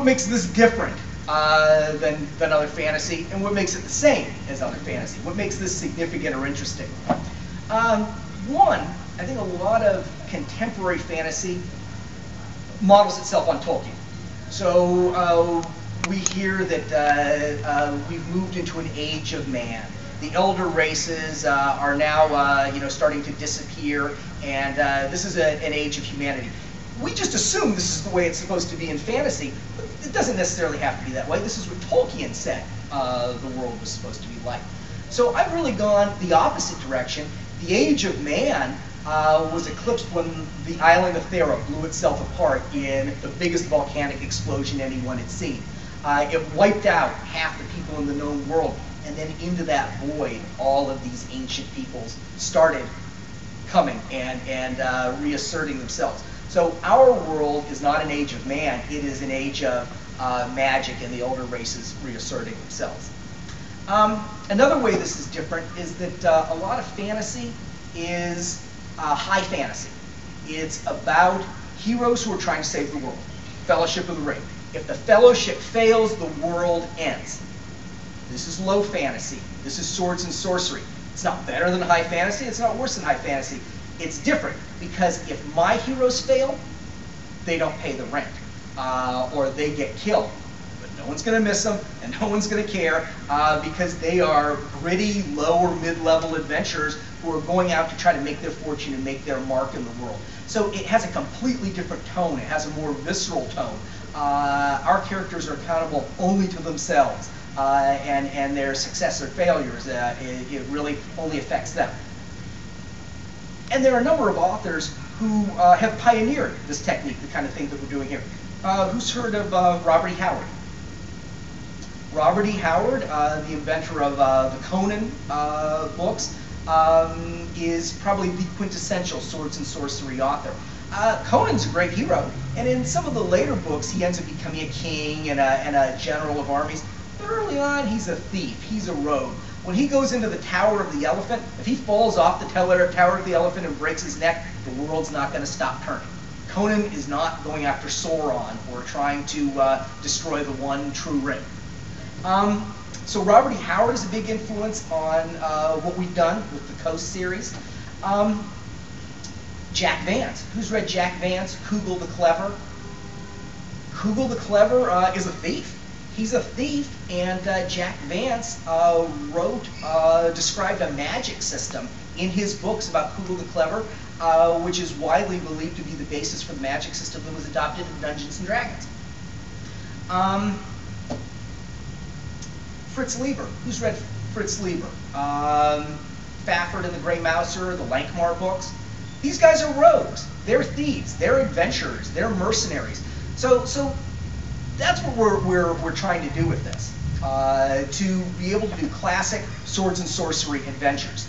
makes this different than other fantasy, and what makes it the same as other fantasy? What makes this significant or interesting? One, I think a lot of contemporary fantasy models itself on Tolkien. So we hear that we've moved into an age of man. The elder races are now starting to disappear, and this is an age of humanity. We just assume this is the way it's supposed to be in fantasy, but it doesn't necessarily have to be that way. This is what Tolkien said the world was supposed to be like. So I've really gone the opposite direction. The age of man was eclipsed when the island of Thera blew itself apart in the biggest volcanic explosion anyone had seen. It wiped out half the people in the known world, and then into that void, all of these ancient peoples started coming and reasserting themselves. So our world is not an age of man, it is an age of magic and the older races reasserting themselves. Another way this is different is that a lot of fantasy is high fantasy. It's about heroes who are trying to save the world. Fellowship of the Ring. If the Fellowship fails, the world ends. This is low fantasy. This is swords and sorcery. It's not better than high fantasy. It's not worse than high fantasy. It's different because if my heroes fail, they don't pay the rent or they get killed. But no one's going to miss them and no one's going to care because they are gritty, low or mid-level adventurers who are going out to try to make their fortune and make their mark in the world. So it has a completely different tone. It has a more visceral tone. Our characters are accountable only to themselves. And their success or failures, it really only affects them. And there are a number of authors who have pioneered this technique, the kind of thing that we're doing here. Who's heard of Robert E. Howard? Robert E. Howard, the inventor of the Conan books, is probably the quintessential swords and sorcery author. Conan's a great hero, and in some of the later books he ends up becoming a king and a general of armies. But early on, he's a thief. He's a rogue. When he goes into the Tower of the Elephant, if he falls off the Tower of the Elephant and breaks his neck, the world's not going to stop turning. Conan is not going after Sauron or trying to destroy the one true ring. So Robert E. Howard is a big influence on what we've done with the Kos series. Jack Vance. Who's read Jack Vance, Kugel the Clever? Kugel the Clever is a thief. He's a thief, and Jack Vance described a magic system in his books about Kugel the Clever, which is widely believed to be the basis for the magic system that was adopted in Dungeons & Dragons. Fritz Leiber. Who's read Fritz Leiber? Fafford and the Grey Mouser, the Lankmar books. These guys are rogues. They're thieves. They're adventurers. They're mercenaries. So that's what we're trying to do with this, to be able to do classic swords and sorcery adventures.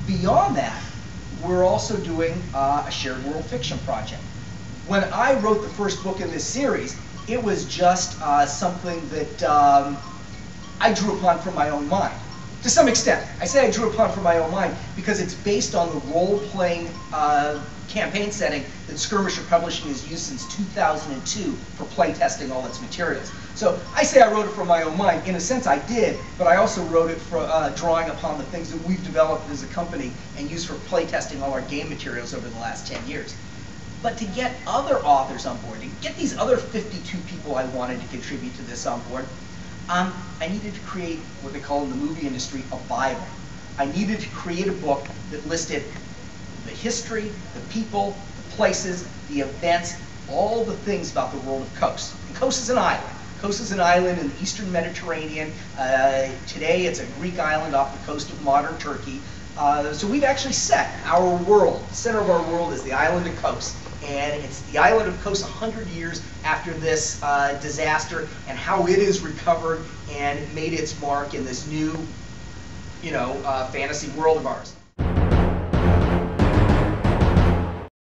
Beyond that, we're also doing a shared world fiction project. When I wrote the first book in this series, it was just something that I drew upon from my own mind. To some extent. I say I drew upon from my own mind because it's based on the role-playing campaign setting that Skirmisher Publishing has used since 2002 for playtesting all its materials. So I say I wrote it from my own mind. In a sense, I did, but I also wrote it for drawing upon the things that we've developed as a company and used for playtesting all our game materials over the last 10 years. But to get other authors on board, to get these other 52 people I wanted to contribute to this on board, I needed to create what they call in the movie industry a Bible. I needed to create a book that listed the history, the people, the places, the events, all the things about the world of Kos. And Kos is an island. Kos is an island in the eastern Mediterranean. Today it's a Greek island off the coast of modern Turkey. So we've actually set our world, the center of our world is the island of Kos. And it's the island of Kos 100 years after this disaster and how it has recovered and made its mark in this new, fantasy world of ours.